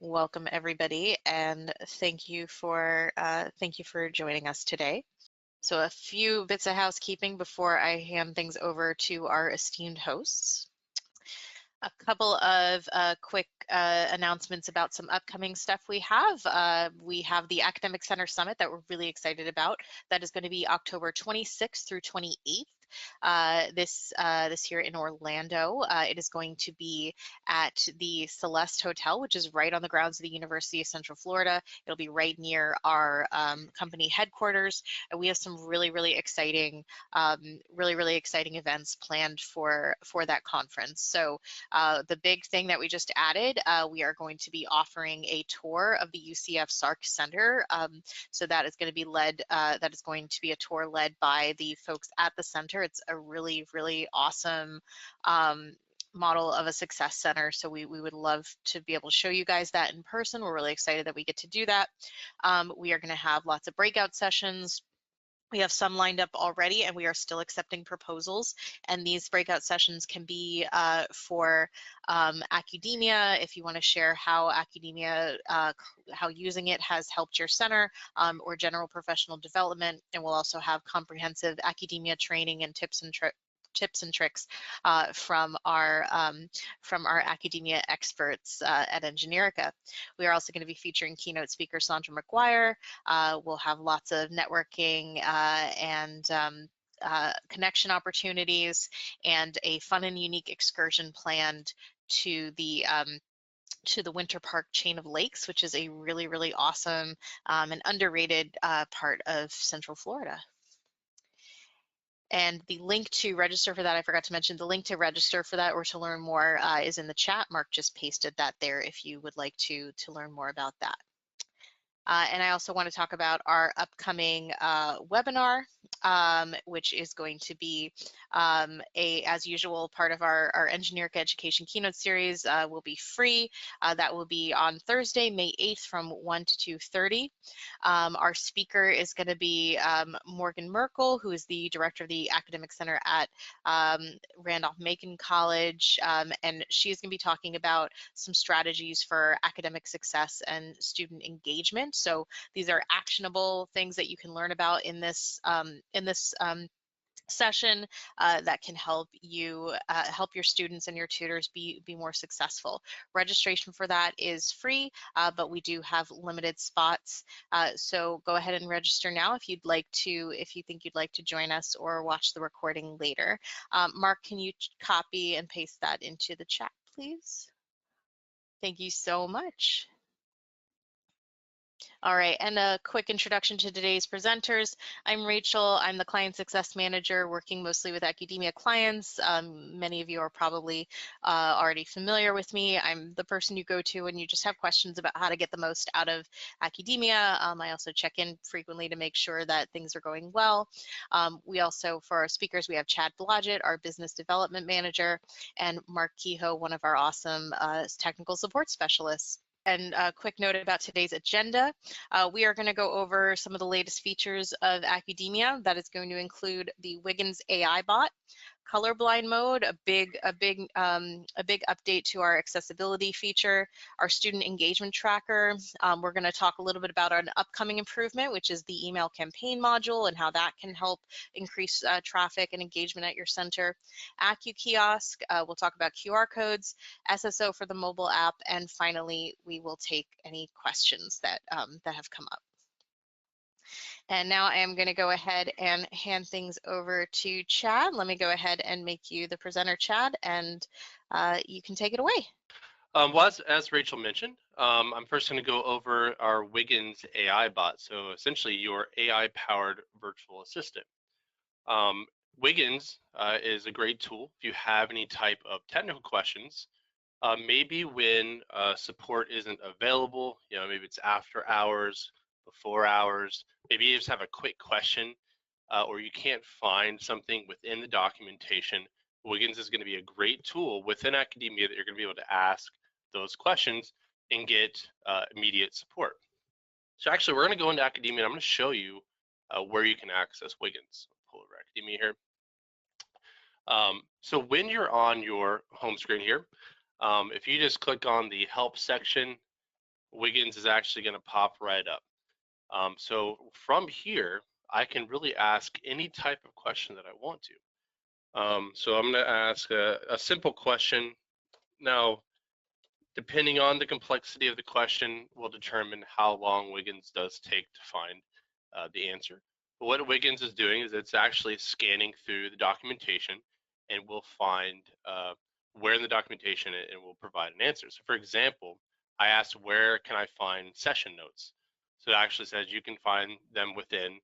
Welcome everybody, and thank you for joining us today. So a few bits of housekeeping before I hand things over to our esteemed hosts. A couple of quick announcements about some upcoming stuff we have. We have the Academic Center Summit that we're really excited about. That is going to be October 26th through 28th. This year in Orlando. It is going to be at the Celeste Hotel, which is right on the grounds of the University of Central Florida. It'll be right near our company headquarters. And we have some really exciting events planned for that conference. So the big thing that we just added, we are going to be offering a tour of the UCF SARC Center. So that is going to be a tour led by the folks at the center. It's a really awesome model of a success center. So we would love to be able to show you guys that in person. We're really excited that we get to do that. We are going to have lots of breakout sessions. We have some lined up already, and we are still accepting proposals. And these breakout sessions can be for Accudemia, if you want to share how Accudemia, how using it has helped your center, or general professional development. And we'll also have comprehensive Accudemia training and tips and tricks from our Accudemia experts at Engineerica. We are also going to be featuring keynote speaker Sandra McGuire. We'll have lots of networking and connection opportunities, and a fun and unique excursion planned to the Winter Park chain of lakes, which is a really awesome and underrated part of Central Florida. And the link to register for that, I forgot to mention, the link to register for that or to learn more is in the chat. Mark just pasted that there if you would like to learn more about that. And I also want to talk about our upcoming webinar, which is going to be as usual, part of our Engineerica Education Keynote Series. Will be free. That will be on Thursday, May 8th from 1 to 2:30. Our speaker is going to be Morgan Merkel, who is the director of the Academic Center at Randolph-Macon College, and she's going to be talking about some strategies for academic success and student engagement. So these are actionable things that you can learn about in this session that can help you help your students and your tutors be more successful. Registration for that is free, but we do have limited spots. So go ahead and register now if you think you'd like to join us or watch the recording later. Mark, can you copy and paste that into the chat, please? Thank you so much. All right, and a quick introduction to today's presenters. I'm Rachel. I'm the Client Success Manager working mostly with Accudemia clients. Many of you are probably already familiar with me. I'm the person you go to when you just have questions about how to get the most out of Accudemia. I also check in frequently to make sure that things are going well. We also, for our speakers, we have Chad Blodgett, our Business Development Manager, and Mark Kehoe, one of our awesome technical support specialists. And a quick note about today's agenda. We are going to go over some of the latest features of Accudemia. That is going to include the Wiggins AI bot, colorblind mode, a big update to our accessibility feature, our student engagement tracker. We're going to talk a little bit about an upcoming improvement, which is the email campaign module and how that can help increase traffic and engagement at your center. AccuKiosk, we'll talk about QR codes, SSO for the mobile app, and finally, we will take any questions that have come up. And now I am going to go ahead and hand things over to Chad. Let me go ahead and make you the presenter, Chad, and you can take it away. Well, as Rachel mentioned, I'm first going to go over our Wiggins AI bot. So essentially your AI-powered virtual assistant. Wiggins is a great tool if you have any type of technical questions. Maybe when support isn't available, maybe it's after hours, before hours, maybe you just have a quick question or you can't find something within the documentation. Wiggins is going to be a great tool within Accudemia that you're going to be able to ask those questions and get immediate support. So actually, we're going to go into Accudemia and I'm going to show you where you can access Wiggins. I'll pull over Accudemia here. So when you're on your home screen here, if you just click on the help section Wiggins is actually going to pop right up. So from here, I can really ask any type of question that I want to. So I'm going to ask a simple question. Now, depending on the complexity of the question, will determine how long Wiggins does take to find the answer. But what Wiggins is doing is it's actually scanning through the documentation and will find where in the documentation it will provide an answer. So for example, I asked where can I find session notes? So it actually says you can find them within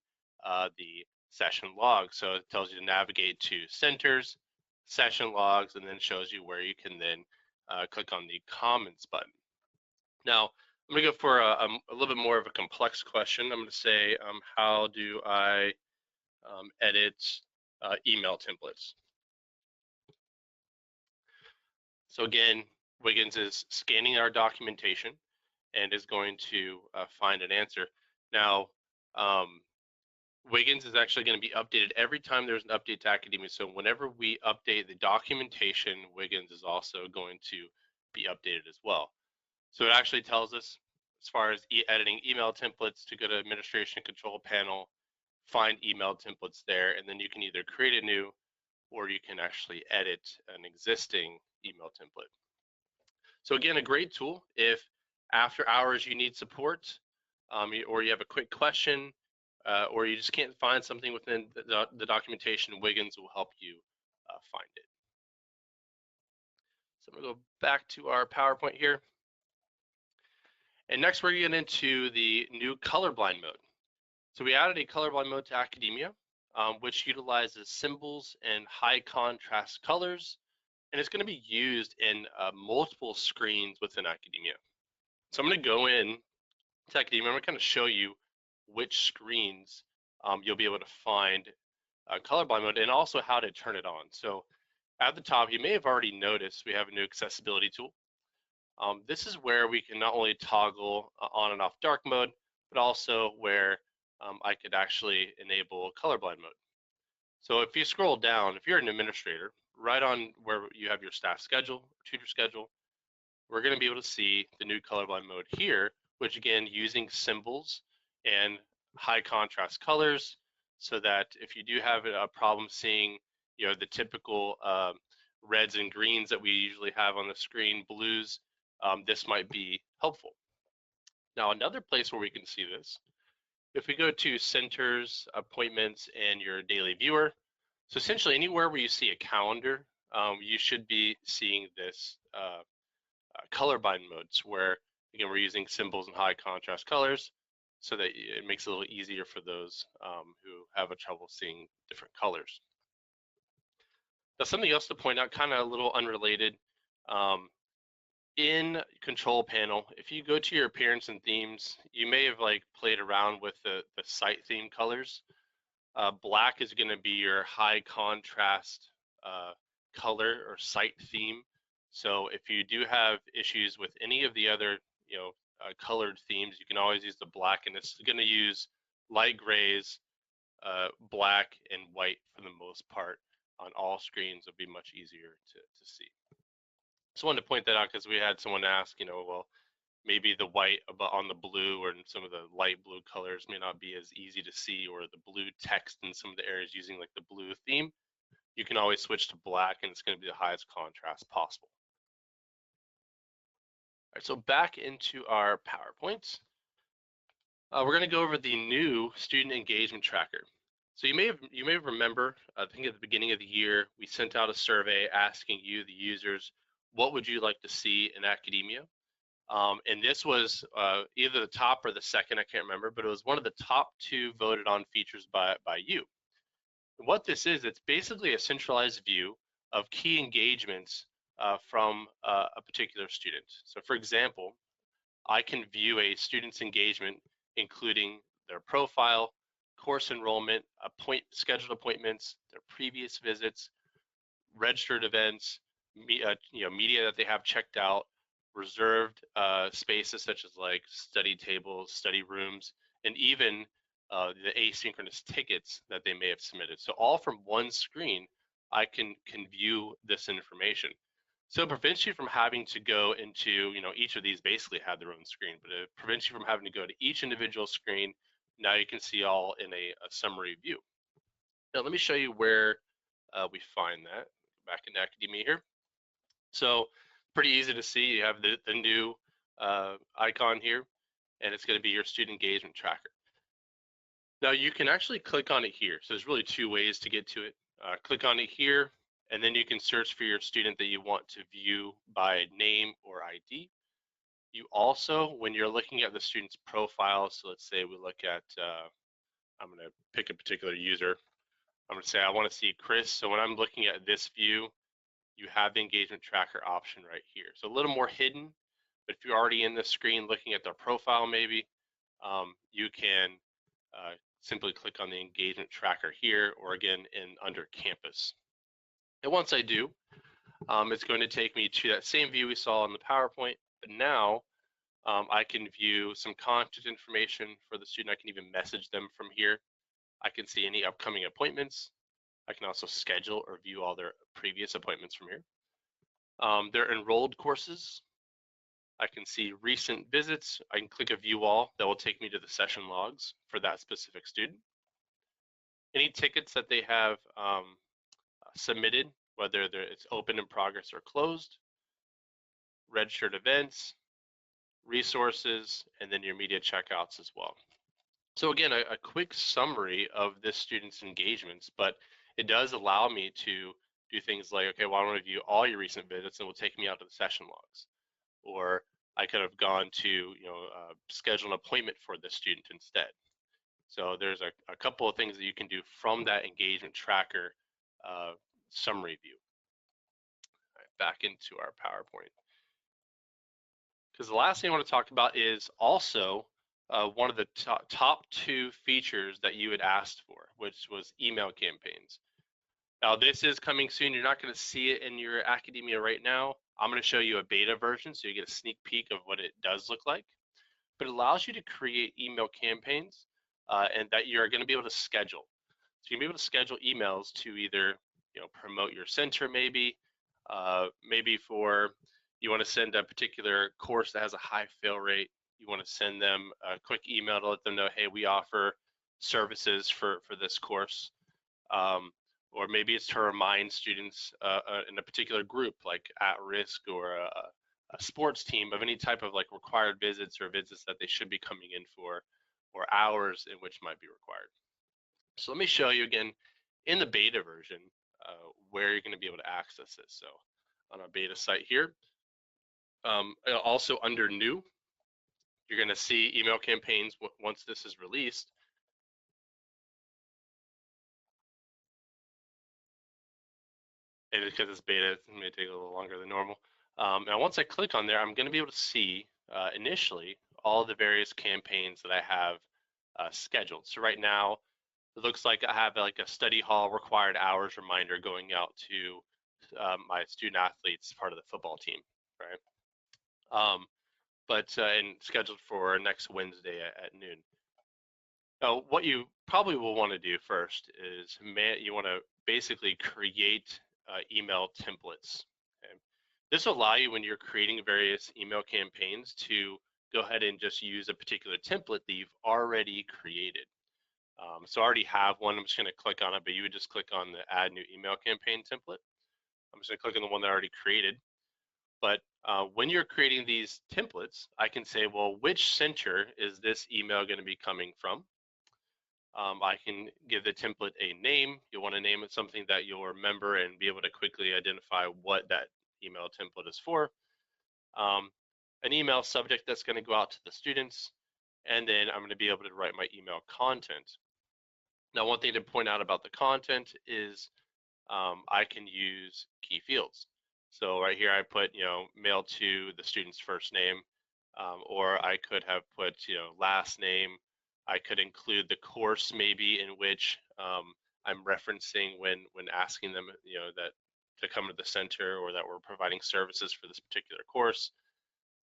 the session log. So it tells you to navigate to centers, session logs, and then shows you where you can then click on the comments button. Now, I'm going to go for a little bit more of a complex question. I'm going to say, how do I edit email templates? So again, Wiggins is scanning our documentation and is going to find an answer. Now, Wiggins is actually going to be updated every time there's an update to Accudemia. So whenever we update the documentation, Wiggins is also going to be updated as well. So it actually tells us, as far as editing email templates, to go to administration control panel, find email templates there, and then you can either create a new or you can actually edit an existing email template. So again, a great tool if after hours you need support, or you have a quick question, or you just can't find something within the documentation, Wiggins will help you find it. So I'm going to go back to our PowerPoint here. And next we're getting into the new colorblind mode. So we added a colorblind mode to Accudemia, which utilizes symbols and high contrast colors, and it's going to be used in multiple screens within Accudemia. So I'm going to go in to Accudemia. I'm going to kind of show you which screens you'll be able to find colorblind mode and also how to turn it on. So at the top, you may have already noticed we have a new accessibility tool. This is where we can not only toggle on and off dark mode, but also where I could actually enable colorblind mode. So if you scroll down, if you're an administrator, right on where you have your staff schedule, or tutor schedule, we're going to be able to see the new colorblind mode here, which again, using symbols and high contrast colors, so that if you do have a problem seeing, the typical reds and greens that we usually have on the screen, blues, this might be helpful. Now, another place where we can see this, if we go to centers, appointments, and your daily viewer, so essentially anywhere where you see a calendar, you should be seeing this colorblind modes where, again, we're using symbols and high contrast colors so that it makes it a little easier for those who have a trouble seeing different colors. Now, something else to point out, kind of a little unrelated, in control panel, if you go to your appearance and themes, you may have played around with the site theme colors. Black is going to be your high contrast color or site theme. So if you do have issues with any of the other colored themes, you can always use the black, and it's going to use light grays, black, and white for the most part on all screens. It'll be much easier to see. Just wanted to point that out because we had someone ask, well, maybe the white on the blue or in some of the light blue colors may not be as easy to see, or the blue text in some of the areas using the blue theme. You can always switch to black, and it's going to be the highest contrast possible. All right, so back into our PowerPoints. We're going to go over the new student engagement tracker. So you may remember, I think at the beginning of the year, we sent out a survey asking you, the users, what would you like to see in Accudemia? And this was either the top or the second, I can't remember, but it was one of the top 2 voted on features by you. And what this is, it's basically a centralized view of key engagements from a particular student. So for example, I can view a student's engagement, including their profile, course enrollment, scheduled appointments, their previous visits, registered events, media that they have checked out, reserved spaces such as study tables, study rooms, and even the asynchronous tickets that they may have submitted. So all from one screen, I can view this information. So it prevents you from having to go into, each of these basically have their own screen, but it prevents you from having to go to each individual screen. Now you can see all in a summary view. Now let me show you where we find that. Back in Accudemia here. So pretty easy to see. You have the new icon here, and it's going to be your student engagement tracker. Now you can actually click on it here. So there's really two ways to get to it. Click on it here, and then you can search for your student that you want to view by name or ID. You also, when you're looking at the student's profile, so let's say we look at, I'm going to pick a particular user. I'm going to say I want to see Chris. So when I'm looking at this view, you have the engagement tracker option right here. So a little more hidden, but if you're already in the screen looking at their profile maybe, you can simply click on the engagement tracker here, or again under campus. And once I do, it's going to take me to that same view we saw on the PowerPoint, but now I can view some contact information for the student. I can even message them from here. I can see any upcoming appointments. I can also schedule or view all their previous appointments from here. Their enrolled courses. I can see recent visits. I can click a view all that will take me to the session logs for that specific student. Any tickets that they have submitted, whether it's open in progress or closed, registered events, resources, and then your media checkouts as well. So again, a quick summary of this student's engagements, but it does allow me to do things like, okay, well, I want to view all your recent visits and it will take me out to the session logs. Or I could have gone to, schedule an appointment for the student instead. So there's a couple of things that you can do from that engagement tracker summary view. All right, back into our PowerPoint. Because the last thing I want to talk about is also one of the top two features that you had asked for, which was email campaigns. Now this is coming soon. You're not going to see it in your Accudemia right now. I'm going to show you a beta version so you get a sneak peek of what it does look like. But it allows you to create email campaigns and that you're going to be able to schedule. So you're going to be able to schedule emails to either promote your center maybe for you want to send a particular course that has a high fail rate. You want to send them a quick email to let them know, hey, we offer services for this course. Or maybe it's to remind students in a particular group, like at risk or a sports team, of any type of like required visits or visits that they should be coming in for, or hours in which might be required. So let me show you again in the beta version where you're going to be able to access this. So on our beta site here, also under new, you're going to see email campaigns once this is released. And because it's beta, it may take a little longer than normal. Now, once I click on there, I'm going to be able to see initially all the various campaigns that I have scheduled. So right now, it looks like I have like a study hall required hours reminder going out to my student athletes, part of the football team, right? And scheduled for next Wednesday at noon. Now, what you probably will want to do first is you want to basically create email templates. Okay? This will allow you when you're creating various email campaigns to go ahead and just use a particular template that you've already created. So I already have one. I'm just going to click on it, but you would just click on the add new email campaign template. I'm just going to click on the one that I already created. But when you're creating these templates, I can say, well, which center is this email going to be coming from? I can give the template a name. You'll want to name it something that you'll remember and be able to quickly identify what that email template is for. An email subject that's going to go out to the students, and then I'm going to be able to write my email content. Now, one thing to point out about the content is I can use key fields. So right here I put, mail to the student's first name, or I could have put, last name. I could include the course maybe in which I'm referencing when asking them, that to come to the center or that we're providing services for this particular course.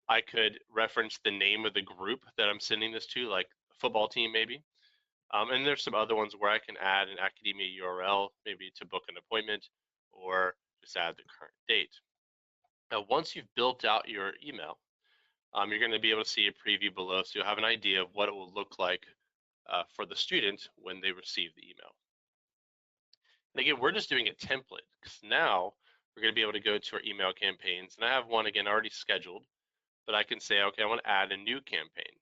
I could reference the name of the group that I'm sending this to, like football team maybe. And there's some other ones where I can add an Accudemia URL, maybe to book an appointment, or just add the current date. Now, once you've built out your email, you're going to be able to see a preview below, so you'll have an idea of what it will look like for the student when they receive the email. And again, we're just doing a template, because now we're going to be able to go to our email campaigns, and I have one again already scheduled, but I can say, okay, I want to add a new campaign.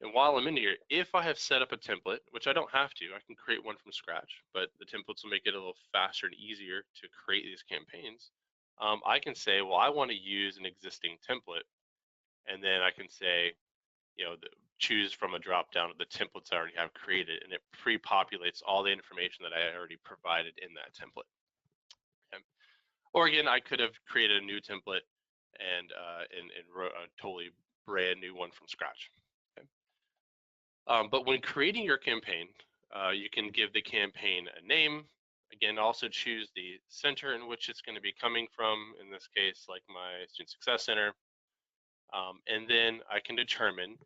And while I'm in here, if I have set up a template, which I don't have to, I can create one from scratch, but the templates will make it a little faster and easier to create these campaigns. I can say, well, I want to use an existing template, and then I can say, choose from a drop down of the templates I already have created, and it pre-populates all the information that I already provided in that template. Okay. Or again, I could have created a new template and wrote a totally brand new one from scratch. Okay. But when creating your campaign, you can give the campaign a name. Again, also choose the center in which it's going to be coming from. In this case, like my Student Success Center. And then I can determine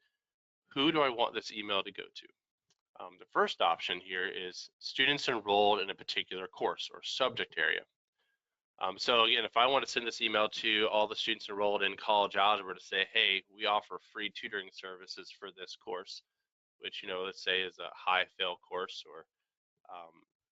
who do I want this email to go to. The first option here is students enrolled in a particular course or subject area. So again, if I want to send this email to all the students enrolled in college algebra to say, hey, we offer free tutoring services for this course, which, let's say is a high fail course, or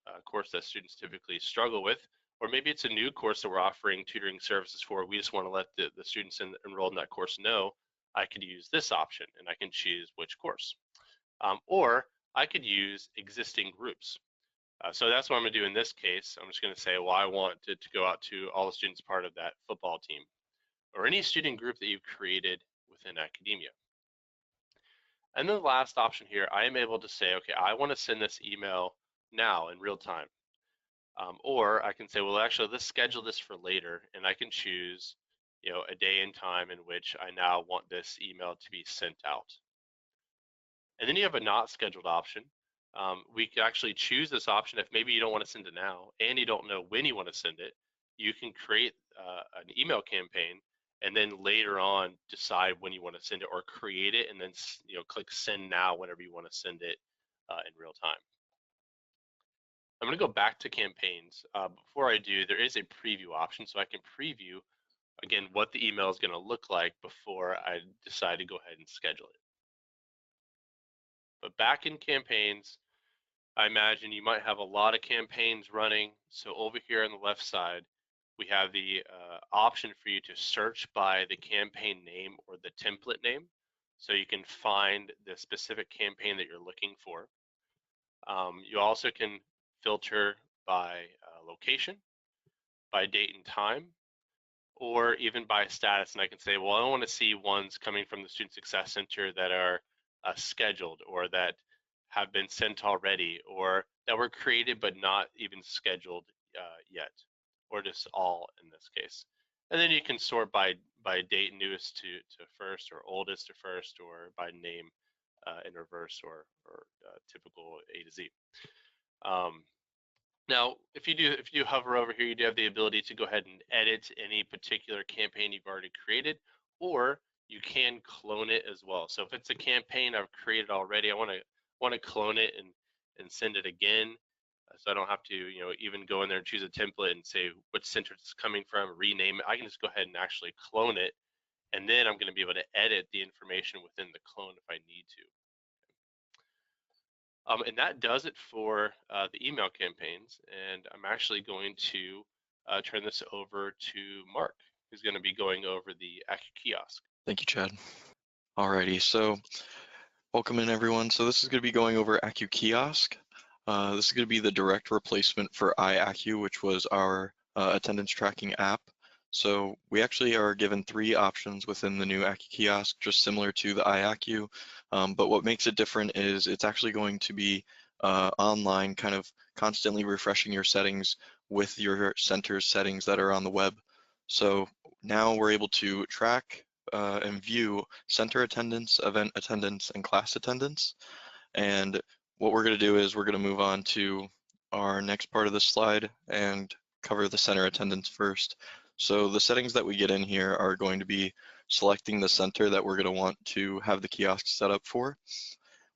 a course that students typically struggle with, or maybe it's a new course that we're offering tutoring services for. We just want to let the students enrolled in that course know, I could use this option, and I can choose which course. Or I could use existing groups. So that's what I'm going to do in this case. I'm just going to say, well, I want it to go out to all the students part of that football team, or any student group that you've created within Accudemia. And then the last option here, I am able to say, okay, I want to send this email now in real time. Or I can say, well, actually, let's schedule this for later, and I can choose, a day and time in which I now want this email to be sent out. And then you have a not scheduled option. We can actually choose this option if maybe you don't want to send it now and you don't know when you want to send it. You can create an email campaign and then later on decide when you want to send it, or create it and then click send now whenever you want to send it in real time. I'm going to go back to campaigns. Before I do, there is a preview option, so I can preview again what the email is going to look like before I decide to go ahead and schedule it. But back in campaigns, I imagine you might have a lot of campaigns running. So over here on the left side, we have the option for you to search by the campaign name or the template name, so you can find the specific campaign that you're looking for. You also can filter by location, by date and time, or even by status. And I can say, well, I want to see ones coming from the Student Success Center that are scheduled, or that have been sent already, or that were created but not even scheduled yet, or just all in this case. And then you can sort by date, newest to first, or oldest to first, or by name in reverse, or typical A to Z. Now, if you hover over here, you do have the ability to go ahead and edit any particular campaign you've already created, or you can clone it as well. So if it's a campaign I've created already, I want to clone it and send it again, so I don't have to even go in there and choose a template and say which center it's coming from, rename it. I can just go ahead and actually clone it, and then I'm going to be able to edit the information within the clone if I need to. And that does it for the email campaigns. And I'm actually going to turn this over to Mark, who's going to be going over the Accukiosk. Thank you, Chad. Alrighty, so welcome in everyone. So this is going to be going over Accukiosk. This is going to be the direct replacement for iAccu, which was our attendance tracking app. So we actually are given 3 options within the new Accukiosk, just similar to the iAccu. But what makes it different is it's actually going to be online, kind of constantly refreshing your settings with your center's settings that are on the web. So now we're able to track and view center attendance, event attendance, and class attendance. And what we're going to do is we're going to move on to our next part of the slide and cover the center attendance first. So the settings that we get in here are going to be selecting the center that we're going to want to have the kiosk set up for.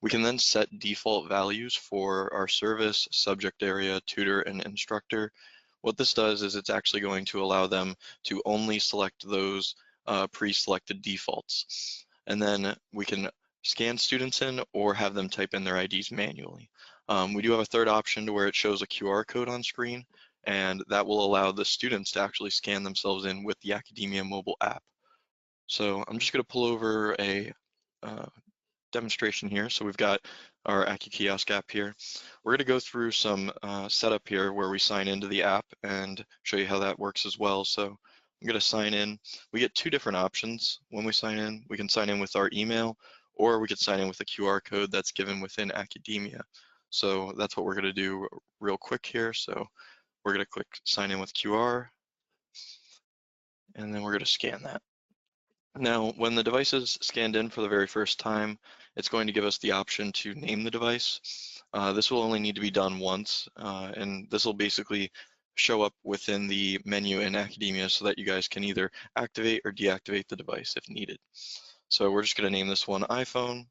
We can then set default values for our service, subject area, tutor, and instructor. what this does is it's actually going to allow them to only select those pre-selected defaults. And then we can scan students in or have them type in their IDs manually. We do have a third option to where it shows a QR code on screen, and that will allow the students to actually scan themselves in with the Accudemia mobile app. So I'm just going to pull over a demonstration here. So we've got our AccuKiosk app here. We're going to go through some setup here where we sign into the app and show you how that works as well. So I'm going to sign in. We get two different options when we sign in. We can sign in with our email, or we could sign in with a QR code that's given within Accudemia. So that's what we're going to do real quick here. So we're going to click sign in with QR, and then we're going to scan that. Now, when the device is scanned in for the very first time, it's going to give us the option to name the device. This will only need to be done once, and this will basically show up within the menu in Accudemia so that you guys can either activate or deactivate the device if needed. So we're just going to name this one iPhone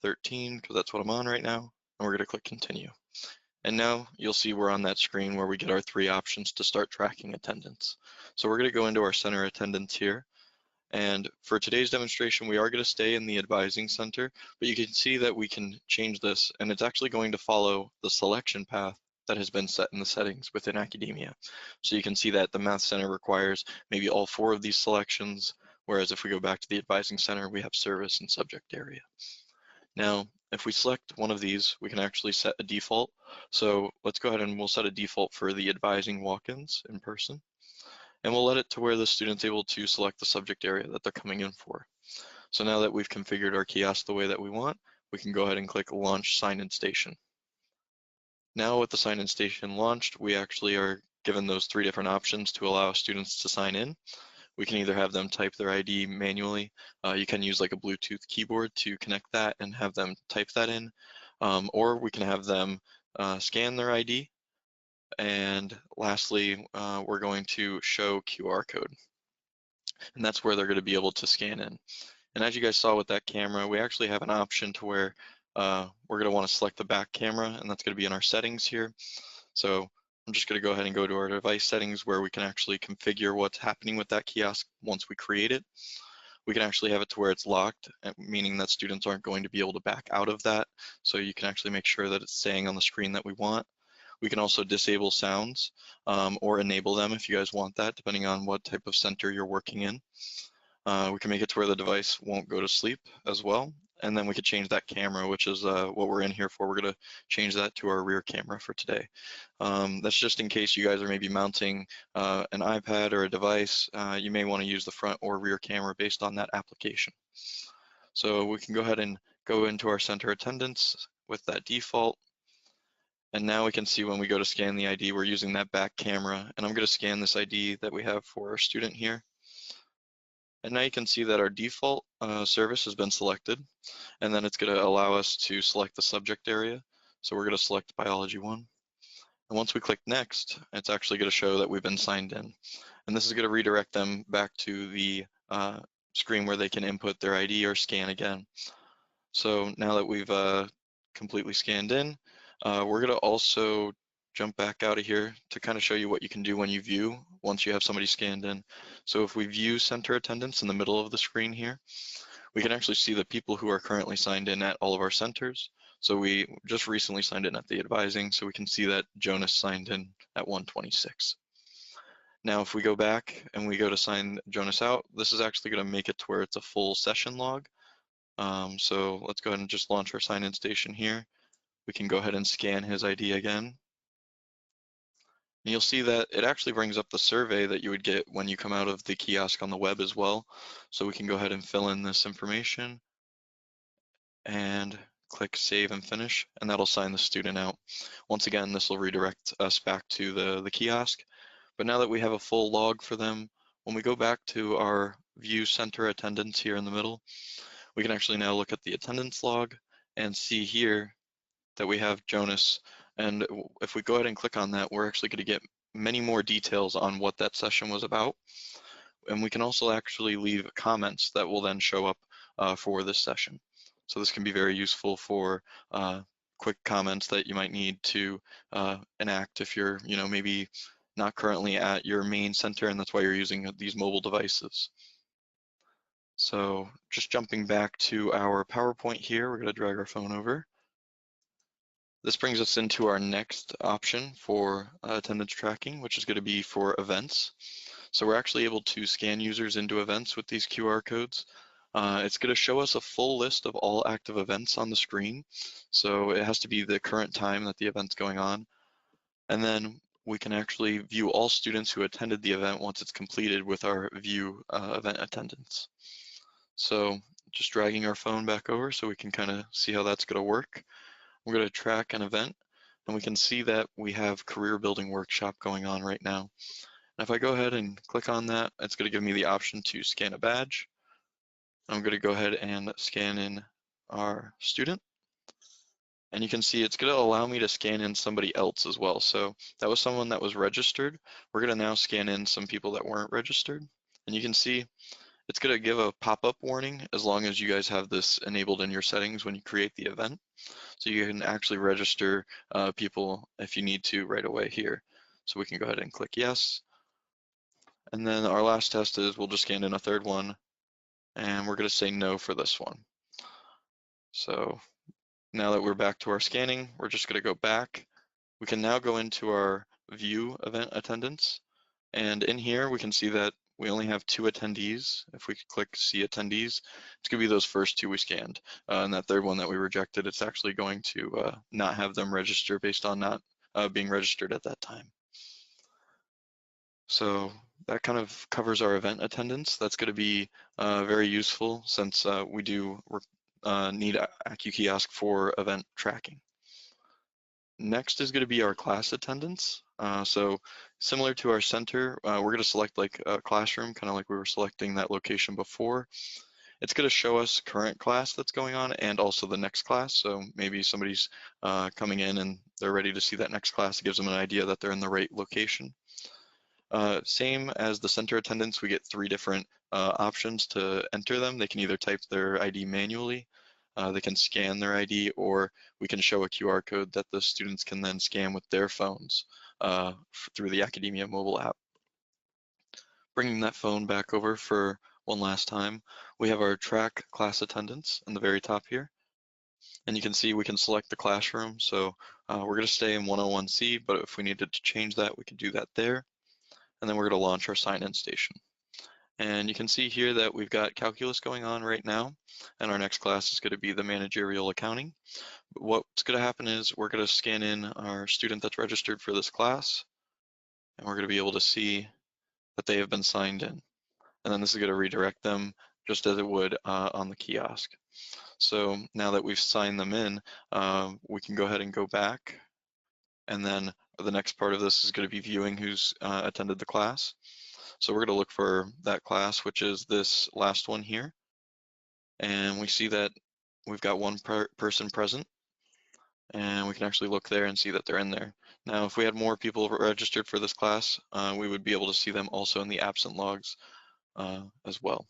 13 because that's what I'm on right now, and we're going to click continue. And now you'll see we're on that screen where we get our three options to start tracking attendance. So we're going to go into our center attendance here. And for today's demonstration, we are going to stay in the advising center, but you can see that we can change this, and it's actually going to follow the selection path that has been set in the settings within Accudemia. So you can see that the Math Center requires maybe all four of these selections, whereas if we go back to the advising center, we have service and subject area. Now, if we select one of these, we can actually set a default. So let's go ahead and we'll set a default for the advising walk-ins in person. And we'll let it to where the student's able to select the subject area that they're coming in for. So now that we've configured our kiosk the way that we want, we can go ahead and click Launch Sign-In Station. Now with the sign-in station launched, we actually are given those three different options to allow students to sign in. We can either have them type their ID manually. You can use like a Bluetooth keyboard to connect that and have them type that in. Or we can have them scan their ID. And lastly, we're going to show QR code. And that's where they're going to be able to scan in. And as you guys saw with that camera, we actually have an option to where we're going to want to select the back camera, and that's going to be in our settings here. So I'm just going to go ahead and go to our device settings where we can actually configure what's happening with that kiosk once we create it. We can actually have it to where it's locked, meaning that students aren't going to be able to back out of that. So you can actually make sure that it's staying on the screen that we want. We can also disable sounds or enable them if you guys want that, depending on what type of center you're working in. We can make it to where the device won't go to sleep as well. And then we could change that camera, which is what we're in here for. We're going to change that to our rear camera for today. That's just in case you guys are maybe mounting an iPad or a device. You may want to use the front or rear camera based on that application. So we can go ahead and go into our center attendance with that default. And now we can see when we go to scan the ID, we're using that back camera. And I'm going to scan this ID that we have for our student here. And now you can see that our default service has been selected. And then it's going to allow us to select the subject area. So we're going to select Biology 1. And once we click Next, it's actually going to show that we've been signed in. And this is going to redirect them back to the screen where they can input their ID or scan again. So now that we've completely scanned in, we're going to also jump back out of here to kind of show you what you can do when you view once you have somebody scanned in. So if we view center attendance in the middle of the screen here, we can actually see the people who are currently signed in at all of our centers. So we just recently signed in at the advising, so we can see that Jonas signed in at 126. Now if we go back and we go to sign Jonas out, this is actually going to make it to where it's a full session log. So let's go ahead and just launch our sign-in station here. We can go ahead and scan his ID again. And you'll see that it actually brings up the survey that you would get when you come out of the kiosk on the web as well. So we can go ahead and fill in this information and click Save and Finish, and that'll sign the student out. Once again, this will redirect us back to the kiosk. But now that we have a full log for them, when we go back to our View Center Attendance here in the middle, we can actually now look at the attendance log and see here that we have Jonas. And if we go ahead and click on that, we're actually going to get many more details on what that session was about. And we can also actually leave comments that will then show up for this session. So this can be very useful for quick comments that you might need to enact if you're, maybe not currently at your main center, and that's why you're using these mobile devices. So just jumping back to our PowerPoint here, we're going to drag our phone over. This brings us into our next option for attendance tracking, which is going to be for events. So we're actually able to scan users into events with these QR codes. It's going to show us a full list of all active events on the screen. So it has to be the current time that the event's going on. And then we can actually view all students who attended the event once it's completed with our view event attendance. So just dragging our phone back over so we can kind of see how that's going to work. We're going to track an event, and we can see that we have career building workshop going on right now. And if I go ahead and click on that, it's going to give me the option to scan a badge. I'm going to go ahead and scan in our student. And you can see it's going to allow me to scan in somebody else as well. So that was someone that was registered. We're going to now scan in some people that weren't registered. And you can see it's going to give a pop-up warning as long as you guys have this enabled in your settings when you create the event. So you can actually register people if you need to right away here. So we can go ahead and click yes. And then our last test is we'll just scan in a third one, and we're going to say no for this one. So now that we're back to our scanning, we're just going to go back. We can now go into our view event attendance. And in here, we can see that we only have 2 attendees. If we click see attendees, it's going to be those first 2 we scanned. And that third one that we rejected, it's actually going to not have them register based on not being registered at that time. So that kind of covers our event attendance. That's going to be very useful since we do need AccuKiosk for event tracking. Next is going to be our class attendance. So similar to our center, we're going to select like a classroom, kind of like we were selecting that location before. It's going to show us current class that's going on and also the next class. So maybe somebody's coming in and they're ready to see that next class. It gives them an idea that they're in the right location. Same as the center attendance, we get 3 different options to enter them. They can either type their ID manually, they can scan their ID, or we can show a QR code that the students can then scan with their phones through the Accudemia mobile app. Bringing that phone back over for one last time, we have our track class attendance in the very top here. And you can see we can select the classroom. So we're going to stay in 101C, but if we needed to change that, we could do that there. And then we're going to launch our sign-in station. And you can see here that we've got calculus going on right now, and our next class is going to be the managerial accounting. But what's going to happen is we're going to scan in our student that's registered for this class, and we're going to be able to see that they have been signed in. And then this is going to redirect them just as it would on the kiosk. So now that we've signed them in, we can go ahead and go back, and then the next part of this is going to be viewing who's attended the class. So we're going to look for that class, which is this last one here. And we see that we've got 1 person present. And we can actually look there and see that they're in there. Now, if we had more people registered for this class, we would be able to see them also in the absent logs as well.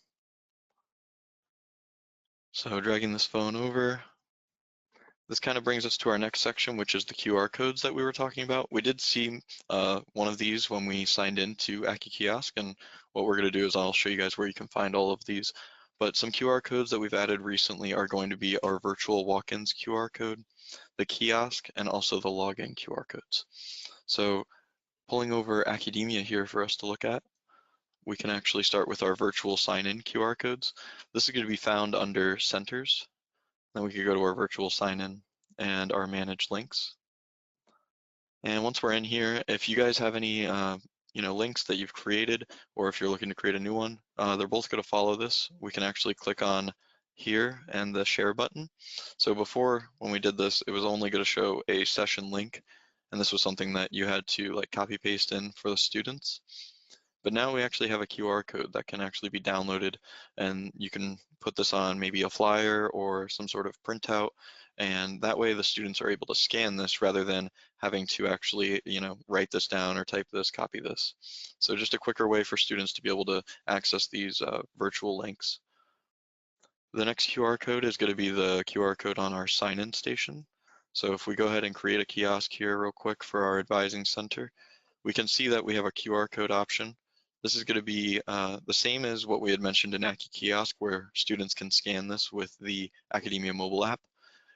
So dragging this phone over, this kind of brings us to our next section, which is the QR codes that we were talking about. We did see one of these when we signed into AccuKiosk, and what we're going to do is I'll show you guys where you can find all of these. But some QR codes that we've added recently are going to be our virtual walk-ins QR code, the kiosk, and also the login QR codes. So pulling over Accudemia here for us to look at, we can actually start with our virtual sign-in QR codes. This is going to be found under centers. Then we could go to our virtual sign-in and our manage links. And once we're in here, if you guys have any links that you've created, or if you're looking to create a new one, they're both going to follow this. We can actually click on here and the share button. So before, when we did this, it was only going to show a session link, and this was something that you had to like copy paste in for the students. But now we actually have a QR code that can actually be downloaded, and you can put this on maybe a flyer or some sort of printout, and that way the students are able to scan this rather than having to actually, write this down or type this, copy this. So just a quicker way for students to be able to access these virtual links. The next QR code is going to be the QR code on our sign-in station. So if we go ahead and create a kiosk here real quick for our advising center, we can see that we have a QR code option. This is going to be the same as what we had mentioned in AccuKiosk, where students can scan this with the Accudemia mobile app,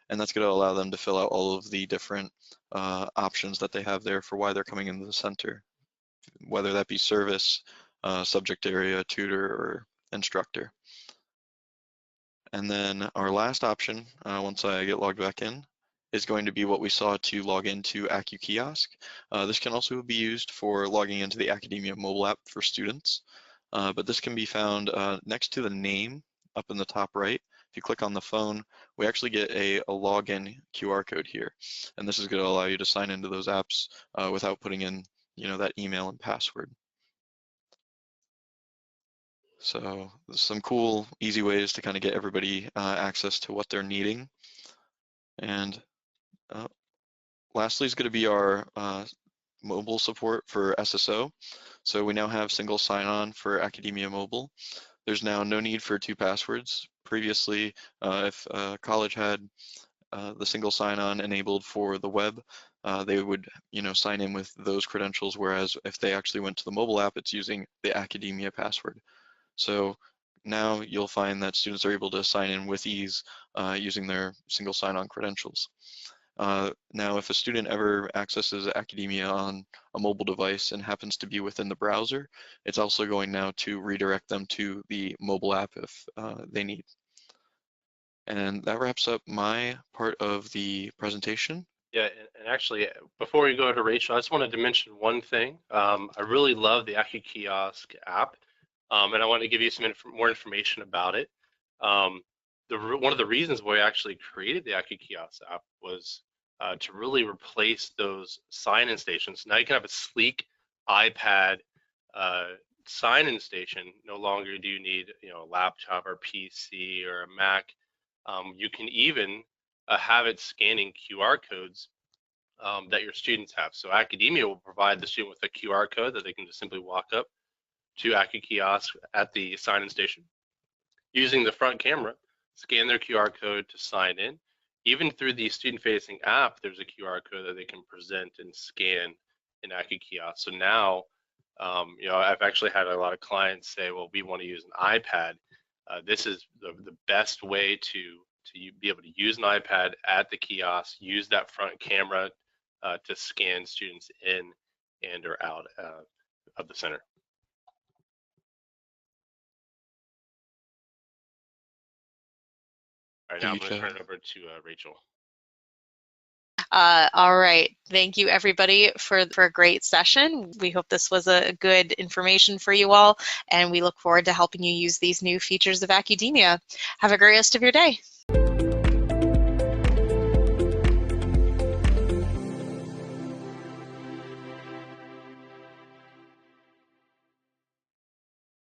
and that's going to allow them to fill out all of the different options that they have there for why they're coming into the center, whether that be service, subject area, tutor, or instructor. And then our last option, once I get logged back in, is going to be what we saw to log into AccuKiosk. This can also be used for logging into the Accudemia mobile app for students, but this can be found next to the name up in the top right. If you click on the phone, we actually get a login QR code here, and this is going to allow you to sign into those apps without putting in, that email and password. So some cool, easy ways to kind of get everybody access to what they're needing. And lastly is going to be our mobile support for SSO. So we now have single sign-on for Accudemia Mobile. There's now no need for 2 passwords. Previously, if a college had the single sign-on enabled for the web, they would, sign in with those credentials, whereas if they actually went to the mobile app, it's using the Accudemia password. So now you'll find that students are able to sign in with ease using their single sign-on credentials. Now, if a student ever accesses Accudemia on a mobile device and happens to be within the browser, it's also going now to redirect them to the mobile app if they need. And that wraps up my part of the presentation. Yeah, and actually, before we go to Rachel, I just wanted to mention one thing. I really love the AccuKiosk app, and I want to give you some more information about it. One of the reasons why I actually created the AccuKiosk app was to really replace those sign-in stations. Now you can have a sleek iPad sign-in station. No longer do you need, a laptop or PC or a Mac. You can even have it scanning QR codes that your students have. So Accudemia will provide the student with a QR code that they can just simply walk up to AccuKiosk at the sign-in station, using the front camera, scan their QR code to sign in. Even through the student-facing app, there's a QR code that they can present and scan in AccuKiosk. So now, I've actually had a lot of clients say, well, we want to use an iPad. This is the best way to be able to use an iPad at the kiosk, use that front camera to scan students in and or out of the center. All right, now I'm going to turn it over to Rachel. All right. Thank you, everybody, for a great session. We hope this was a good information for you all, and we look forward to helping you use these new features of Accudemia. Have a great rest of your day.